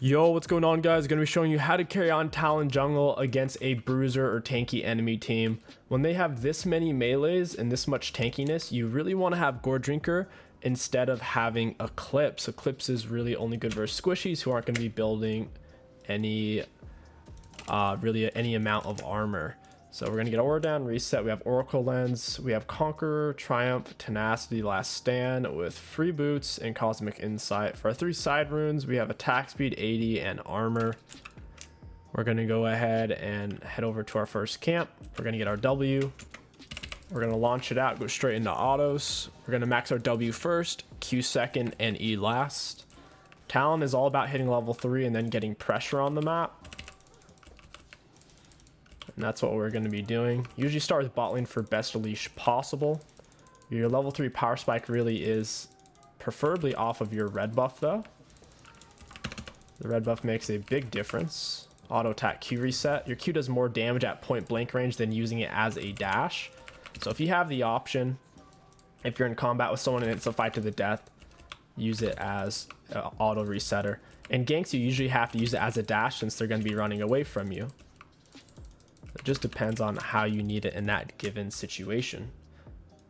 Yo, what's going on, guys? Gonna be showing you how to carry on Talon Jungle against a bruiser or tanky enemy team. When they have this many melees and this much tankiness, you really want to have 𝗕𝗓𝗀𝗀𝗃 instead of having 𝗕𝗂𝐻𝐿. So 𝗕𝗂𝐻𝐿 is really only good versus squishies who aren't going to be building any really any amount of armor. So we're gonna get Aura down, reset. We have Oracle Lens, we have Conqueror, Triumph, Tenacity, Last Stand with Free Boots and Cosmic Insight. For our 3 side runes, we have Attack Speed 80 and Armor. We're gonna go ahead and head over to our first camp. We're gonna get our W. We're gonna launch it out, go straight into autos. We're gonna max our W first, Q second, and E last. Talon is all about hitting level 3 and then getting pressure on the map. And that's what we're going to be doing. Usually start with bot lane for best leash possible. Your level 3 power spike really is preferably off of your red buff though. The red buff makes a big difference. Auto attack Q reset. Your Q does more damage at point blank range than using it as a dash. So if you have the option, if you're in combat with someone and it's a fight to the death, use it as auto resetter. In ganks, you usually have to use it as a dash since they're going to be running away from you. It just depends on how you need it in that given situation.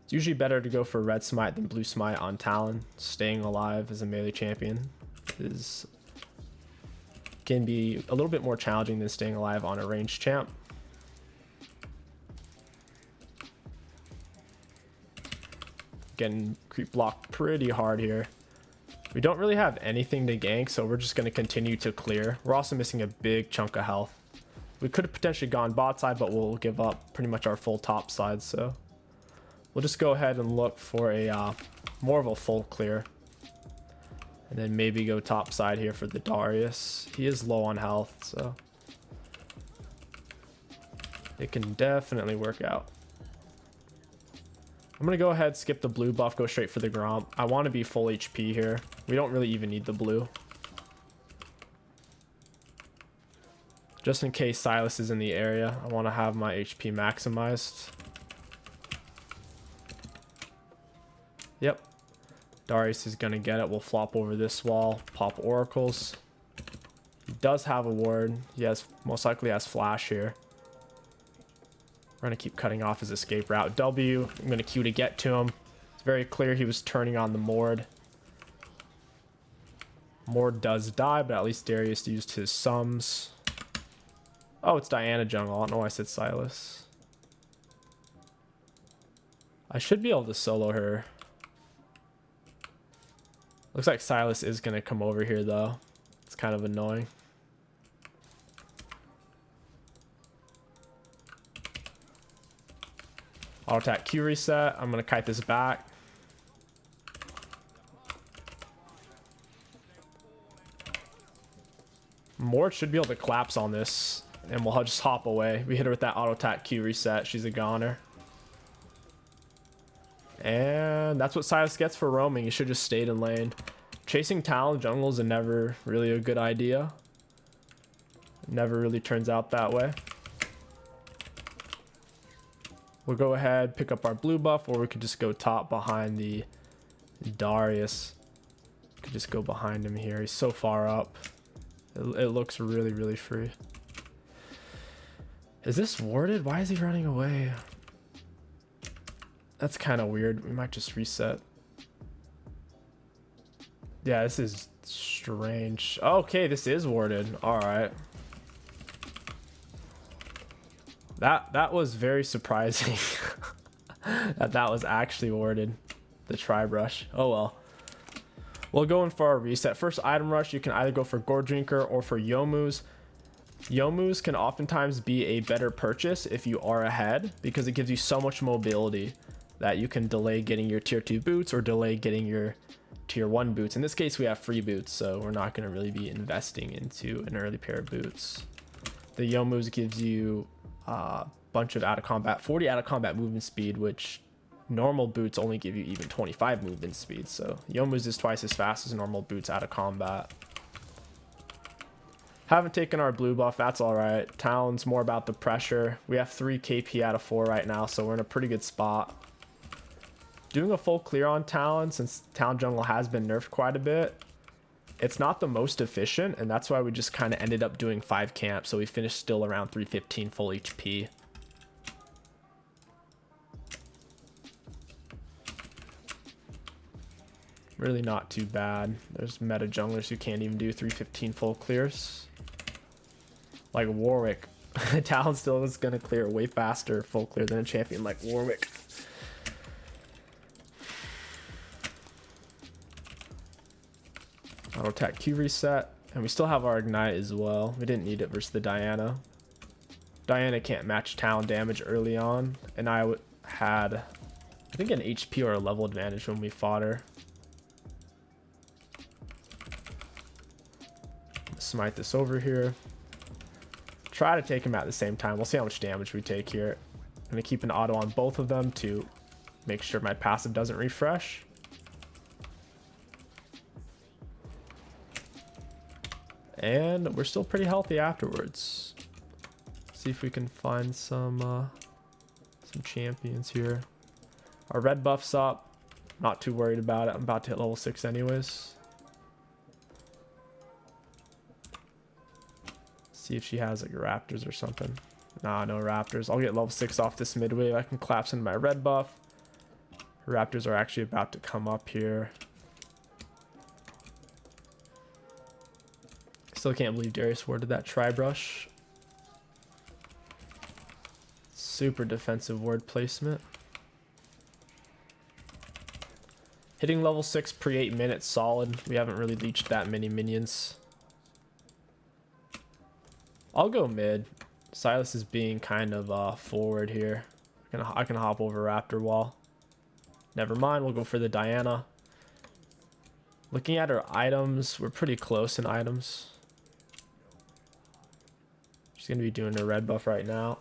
It's usually better to go for red smite than blue smite on Talon. Staying alive as a melee champion can be a little bit more challenging than staying alive on a ranged champ. Getting creep blocked pretty hard here. We don't really have anything to gank, so we're just going to continue to clear. We're also missing a big chunk of health. We could have potentially gone bot side, but we'll give up pretty much our full top side. So we'll just go ahead and look for a more of a full clear. And then maybe go top side here for the Darius. He is low on health, so it can definitely work out. I'm going to go ahead, skip the blue buff, go straight for the Gromp. I want to be full HP here. We don't really even need the blue. Just in case Sylas is in the area, I want to have my HP maximized. Yep. Darius is going to get it. We'll flop over this wall, pop oracles. He does have a ward. He has most likely has flash here. We're going to keep cutting off his escape route. W, I'm going to Q to get to him. It's very clear he was turning on the Mord. Mord does die, but at least Darius used his sums. Oh, it's Diana Jungle. I don't know why I said Sylas. I should be able to solo her. Looks like Sylas is going to come over here, though. It's kind of annoying. Auto attack Q reset. I'm going to kite this back. Mort should be able to collapse on this. And we'll just hop away. We hit her with that auto attack Q reset. She's a goner. And that's what Sylas gets for roaming. He should just stayed in lane. Chasing Talon Jungle is never really a good idea. Never really turns out that way. We'll go ahead, pick up our blue buff, or we could just go top behind the Darius. Could just go behind him here. He's so far up. It looks really, really free. Is this warded? Why is he running away? That's kind of weird. We might just reset. Yeah, this is strange. Okay, this is warded. All right. That was very surprising. that was actually warded. The tri-brush. Oh well. We'll go in for our reset. First item rush, you can either go for 𝗕𝗓𝗀𝗀𝗃 or for 𝗕𝗎𝑚𝑢s. 𝗕𝗎𝑚𝑢s can oftentimes be a better purchase if you are ahead because it gives you so much mobility that you can delay getting your tier 2 boots or delay getting your tier 1 boots. In this case, we have free boots, so we're not going to really be investing into an early pair of boots. The 𝗕𝗎𝑚𝑢s gives you a bunch of out of combat, 40 out of combat movement speed, which normal boots only give you even 25 movement speed. So 𝗕𝗎𝑚𝑢s is twice as fast as normal boots out of combat. Haven't taken our blue buff, that's all right. Talon's more about the pressure. We have 3 KP out of 4 right now, so we're in a pretty good spot. Doing a full clear on Talon, since Talon Jungle has been nerfed quite a bit, it's not the most efficient, and that's why we just kind of ended up doing 5 camps, so we finished still around 315 full HP. Really not too bad. There's meta junglers who can't even do 315 full clears. Like Warwick. Talon still is going to clear way faster full clear than a champion like Warwick. Auto attack Q reset. And we still have our ignite as well. We didn't need it versus the Diana. Diana can't match Talon damage early on. And I had, I think, an HP or a level advantage when we fought her. Smite this over here. Try to take him at the same time. We'll see how much damage we take here. I'm going to keep an auto on both of them to make sure my passive doesn't refresh. And we're still pretty healthy afterwards. See if we can find some champions here. Our red buff's up. Not too worried about it. I'm about to hit level 6 anyways. See if she has like raptors or something. Nah, no raptors. I'll get level 6 off this mid wave. I can collapse into my red buff. Her raptors are actually about to come up here. Still can't believe Darius warded that tri-brush. Super defensive ward placement. Hitting level 6 pre 8 minutes solid. We haven't really leached that many minions. I'll go mid. Silas is being kind of forward here. I can hop over Raptor wall. Never mind, we'll go for the Diana. Looking at her items, we're pretty close in items. She's going to be doing her red buff right now.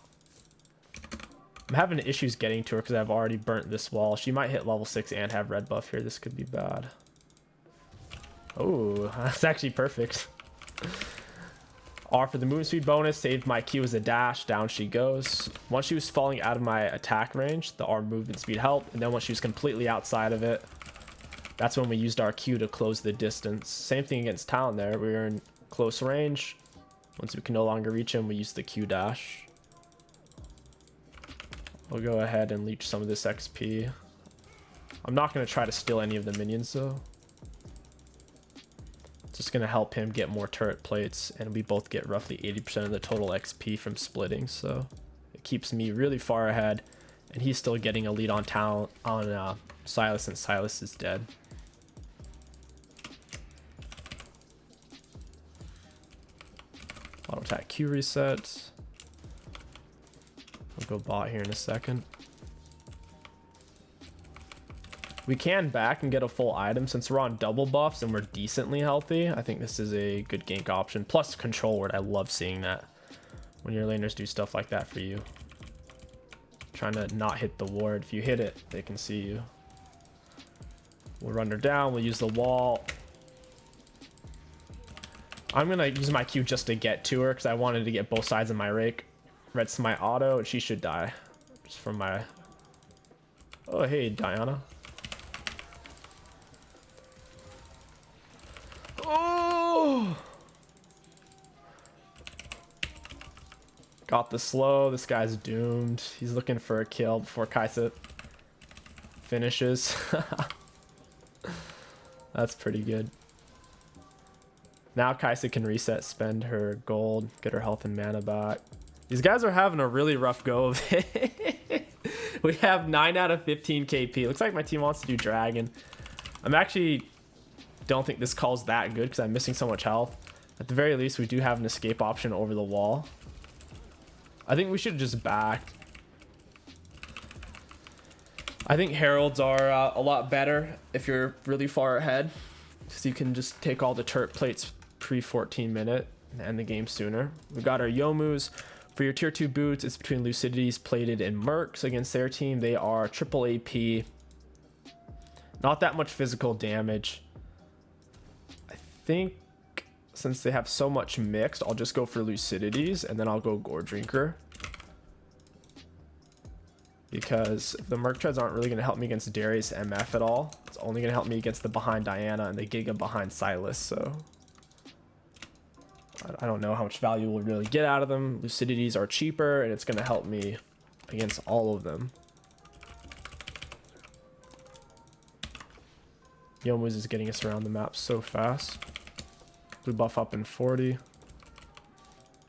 I'm having issues getting to her because I've already burnt this wall. She might hit level 6 and have red buff here. This could be bad. Oh, that's actually perfect. R for the movement speed bonus, saved my Q as a dash, down she goes. Once she was falling out of my attack range, the R movement speed helped, and then once she was completely outside of it, that's when we used our Q to close the distance. Same thing against Talon there, we were in close range. Once we can no longer reach him, we use the Q dash. We'll go ahead and leech some of this XP. I'm not going to try to steal any of the minions though. Just going to help him get more turret plates, and we both get roughly 80% of the total XP from splitting, so it keeps me really far ahead, and he's still getting a lead on Talon on Silas, and Silas is dead. Auto attack Q reset. I'll go bot here in a second. We can back and get a full item since we're on double buffs and we're decently healthy. I think this is a good gank option. Plus control ward. I love seeing that when your laners do stuff like that for you. Trying to not hit the ward. If you hit it, they can see you. We'll run her down. We'll use the wall. I'm going to use my Q just to get to her because I wanted to get both sides of my rake. Red Smite auto, and she should die. Just from my... Oh, hey, Diana. Oh! Got the slow. This guy's doomed. He's looking for a kill before 𝗕𝐂𝐈𝐀𝐋𝐒 finishes. That's pretty good. Now 𝗕𝐂𝐈𝐀𝐋𝐒 can reset, spend her gold, get her health and mana back. These guys are having a really rough go of it. We have 9 out of 15 KP. Looks like my team wants to do dragon. I'm actually don't think this call's that good because I'm missing so much health. At the very least, we do have an escape option over the wall. I think we should just back. I think heralds are a lot better if you're really far ahead, so you can just take all the turret plates pre 14 minute and end the game sooner. We got our Yomus. For your tier 2 boots, it's between Lucidities, Plated, and Mercs. Against their team, they are triple AP. Not that much physical damage. I think since they have so much mixed, I'll just go for Lucidities, and then I'll go Gore Drinker. because the Merc Treads aren't really going to help me against Darius MF at all. It's only going to help me against the behind Diana and the Giga behind Silas, so I don't know how much value we'll really get out of them. Lucidities are cheaper, and it's going to help me against all of them. Yomu's is getting us around the map so fast. Blue buff up in 40.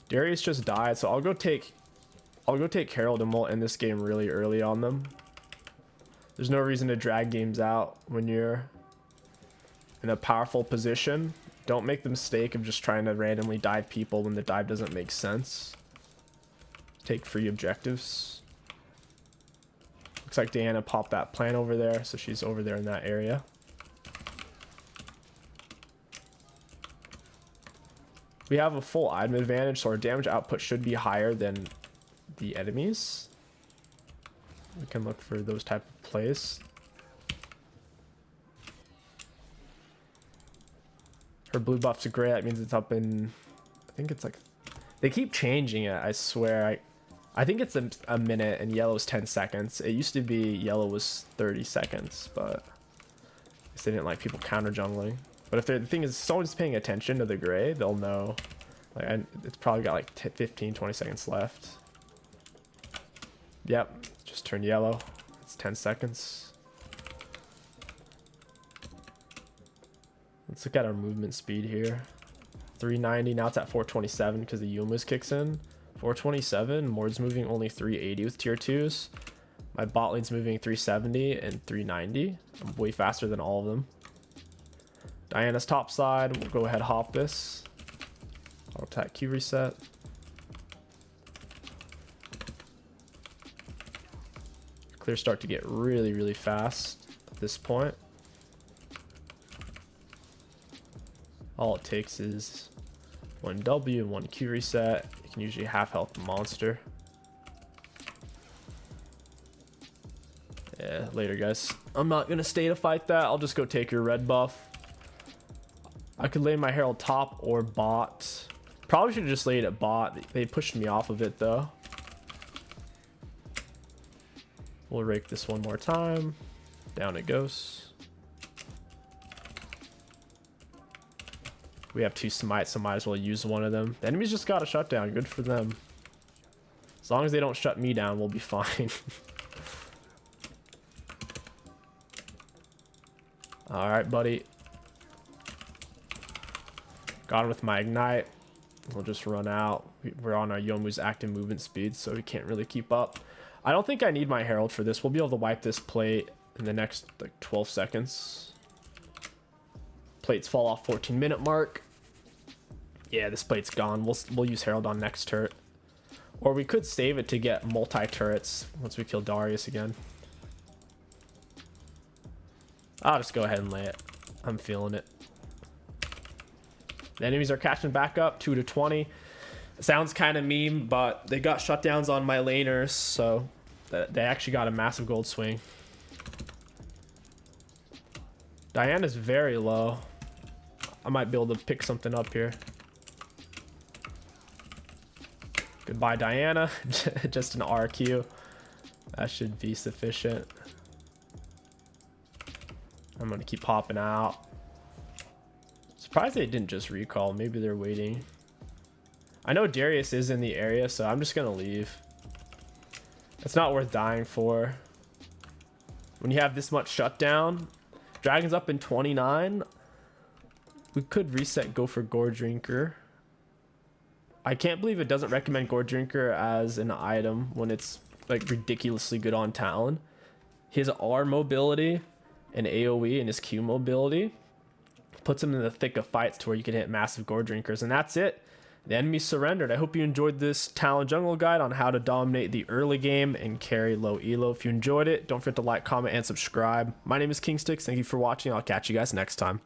Darius just died, so I'll go take Herald, and we'll end this game really early on them. There's no reason to drag games out when you're in a powerful position. Don't make the mistake of just trying to randomly dive people when the dive doesn't make sense. Take free objectives. Looks like Diana popped that plant over there, so she's over there in that area. We have a full item advantage, so our damage output should be higher than the enemies. We can look for those type of plays. Her blue buff's gray. That means it's up in, I think it's like, they keep changing it, I swear. I think it's a minute and yellow's 10 seconds. It used to be yellow was 30 seconds, but I guess they didn't like people counter jungling. But if the thing is, someone's paying attention to the gray, they'll know. Like, it's probably got like 15, 20 seconds left. Yep, just turned yellow. It's 10 seconds. Let's look at our movement speed here. 390, now it's at 427 because the Yuma's kicks in. 427, Mord's moving only 380 with tier 2s. My bot lane's moving 370 and 390. I'm way faster than all of them. Diana's top side, we'll go ahead hop this. I'll attack Q reset. Clear start to get really, really fast at this point. All it takes is one W and one Q reset. You can usually half health the monster. Yeah, later guys. I'm not gonna stay to fight that. I'll just go take your red buff. I could lay my Herald top or bot. Probably should have just laid it bot. They pushed me off of it though. We'll rake this one more time. Down it goes. We have 2 smites, so might as well use one of them. The enemy's just got a shutdown. Good for them. As long as they don't shut me down, we'll be fine. Alright, buddy. Got him with my ignite. We'll just run out. We're on our Yomu's active movement speed, so we can't really keep up. I don't think I need my Herald for this. We'll be able to wipe this plate in the next like 12 seconds. Plates fall off 14-minute mark. Yeah, this plate's gone. We'll use Herald on next turret. Or we could save it to get multi-turrets once we kill Darius again. I'll just go ahead and lay it. I'm feeling it. The enemies are catching back up, 2 to 20. It sounds kind of meme, but they got shutdowns on my laners, so they actually got a massive gold swing. Diana's very low. I might be able to pick something up here. Goodbye, Diana. Just an RQ. That should be sufficient. I'm gonna keep popping out. Surprised they didn't just recall. Maybe they're waiting. I know Darius is in the area, so I'm just gonna leave. It's not worth dying for. When you have this much shutdown, Dragon's up in 29. We could reset, go for Gore Drinker. I can't believe it doesn't recommend Gore Drinker as an item when it's like ridiculously good on Talon. His R mobility and AoE and his Q mobility puts him in the thick of fights to where you can hit massive Gore Drinkers, and that's it. The enemy surrendered. I hope you enjoyed this Talon Jungle guide on how to dominate the early game and carry low elo. If you enjoyed it, don't forget to like, comment, and subscribe. My name is Kingstixbusiness. Thank you for watching. I'll catch you guys next time.